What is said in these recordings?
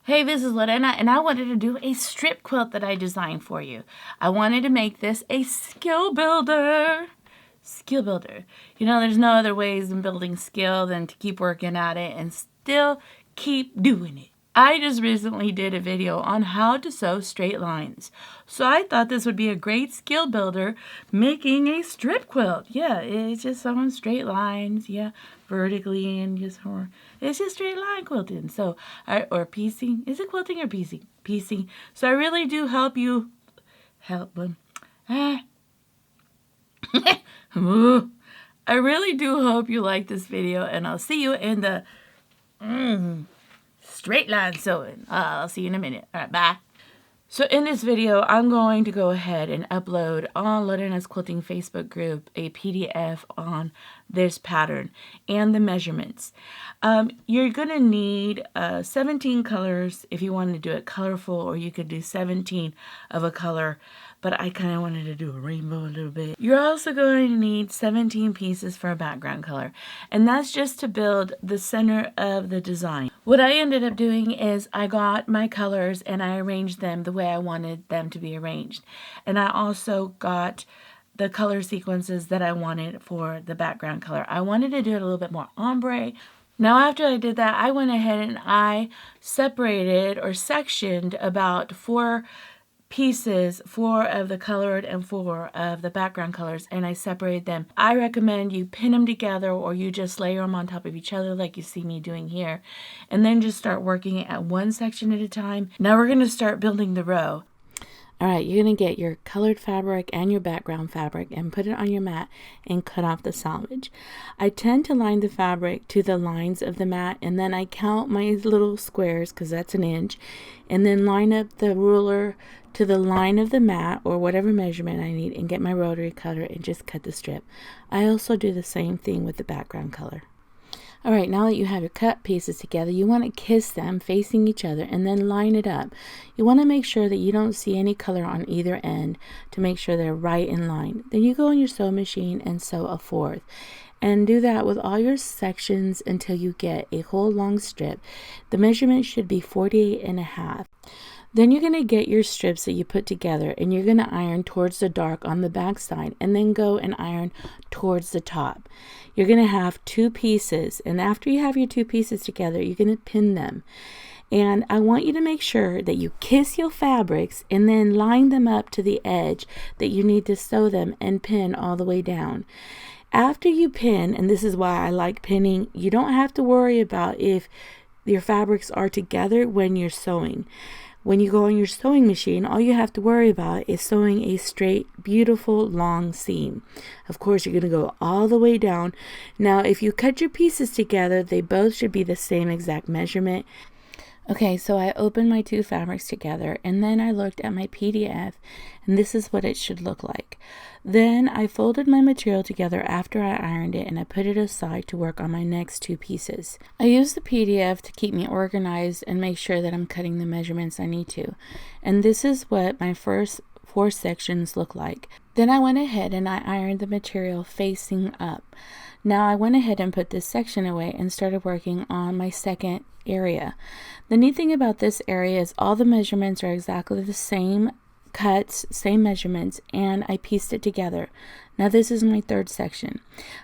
Hey, this is Lorena, and I wanted to do a strip quilt that I designed for you. I wanted to make this a skill builder. Skill builder. You know, there's no other ways in building skill than to keep working at it and still keep doing it. I just recently did a video on how to sew straight lines. So I thought this would be a great skill builder making a strip quilt. Yeah, it's just sewing straight lines, yeah, vertically and just it's just straight line quilting. So, or piecing. Is it quilting or piecing? Piecing. So I really do help you, I really do hope you like this video, and I'll see you in the straight line sewing. I'll see you in a minute. All right, bye. So in this video, I'm going to go ahead and upload on Lorena's Quilting Facebook group a PDF on this pattern and the measurements. You're going to need 17 colors if you want to do it colorful, or you could do 17 of a color, but I kind of wanted to do a rainbow a little bit. You're also going to need 17 pieces for a background color, and that's just to build the center of the design. What I ended up doing is I got my colors and I arranged them the way I wanted them to be arranged. And I also got the color sequences that I wanted for the background color. I wanted to do it a little bit more ombre. Now after I did that, I went ahead and I separated or sectioned about 4 pieces, 4 of the colored and 4 of the background colors, and I separated them. I recommend you pin them together, or you just layer them on top of each other like you see me doing here, and then just start working at one section at a time. Now we're going to start building the row. All right, you're going to get your colored fabric and your background fabric and put it on your mat and cut off the selvage. I tend to line the fabric to the lines of the mat, and then I count my little squares, because that's an inch, and then line up the ruler to the line of the mat or whatever measurement I need, and get my rotary cutter and just cut the strip. I also do the same thing with the background color. All right, now that you have your cut pieces together, you want to kiss them facing each other and then line it up. You want to make sure that you don't see any color on either end to make sure they're right in line. Then you go on your sewing machine and sew a 4th. And do that with all your sections until you get a whole long strip. The measurement should be 48.5. Then you're going to get your strips that you put together, and you're going to iron towards the dark on the back side, and then go and iron towards the top. You're going to have 2 pieces, and after you have your 2 pieces together, you're going to pin them. And I want you to make sure that you kiss your fabrics and then line them up to the edge that you need to sew them and pin all the way down. After you pin, and this is why I like pinning, you don't have to worry about if your fabrics are together when you're sewing. When you go on your sewing machine, all you have to worry about is sewing a straight, beautiful, long seam. Of course, you're going to go all the way down. Now, if you cut your pieces together, they both should be the same exact measurement. Okay, so I opened my 2 fabrics together, and then I looked at my PDF, and this is what it should look like. Then I folded my material together after I ironed it, and I put it aside to work on my next 2 pieces. I used the PDF to keep me organized and make sure that I'm cutting the measurements I need to. And this is what my first 4 sections look like. Then I went ahead and I ironed the material facing up. Now I went ahead and put this section away and started working on my second area. The neat thing about this area is all the measurements are exactly the same cuts, same measurements, and I pieced it together. Now this is my 3rd section.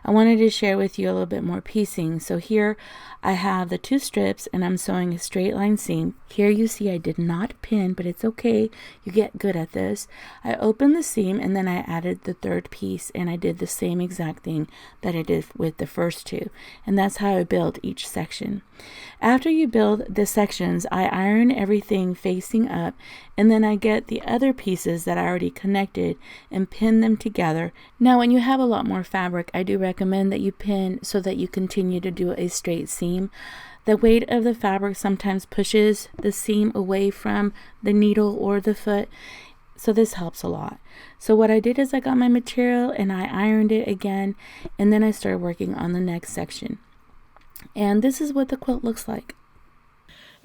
I wanted to share with you a little bit more piecing. So here I have the 2 strips, and I'm sewing a straight line seam. Here you see I did not pin, but it's okay. You get good at this. I opened the seam, and then I added the 3rd piece, and I did the same exact thing that I did with the first 2. And that's how I build each section. After you build the sections, I iron everything facing up, and then I get the other pieces that I already connected and pin them together. Now, when you have a lot more fabric, I do recommend that you pin so that you continue to do a straight seam. The weight of the fabric sometimes pushes the seam away from the needle or the foot, so this helps a lot. So what I did is I got my material and I ironed it again, and then I started working on the next section. And this is what the quilt looks like.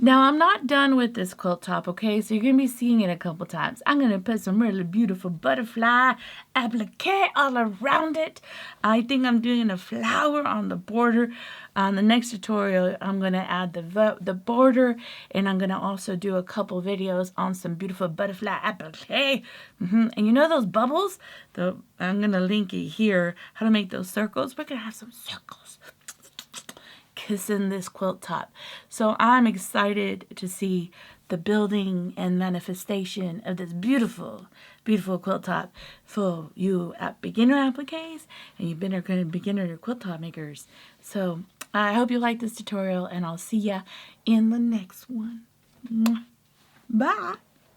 Now, I'm not done with this quilt top, okay? So you're going to be seeing it a couple times. I'm going to put some really beautiful butterfly applique all around it. I think I'm doing a flower on the border. On the next tutorial, I'm going to add the border, and I'm going to also do a couple videos on some beautiful butterfly applique. And you know those bubbles? I'm going to link it here, how to make those circles. We're going to have some circles kissing this quilt top. So I'm excited to see the building and manifestation of this beautiful, beautiful quilt top for you beginner appliques and you beginner quilt top makers. So I hope you like this tutorial, and I'll see ya in the next one. Bye.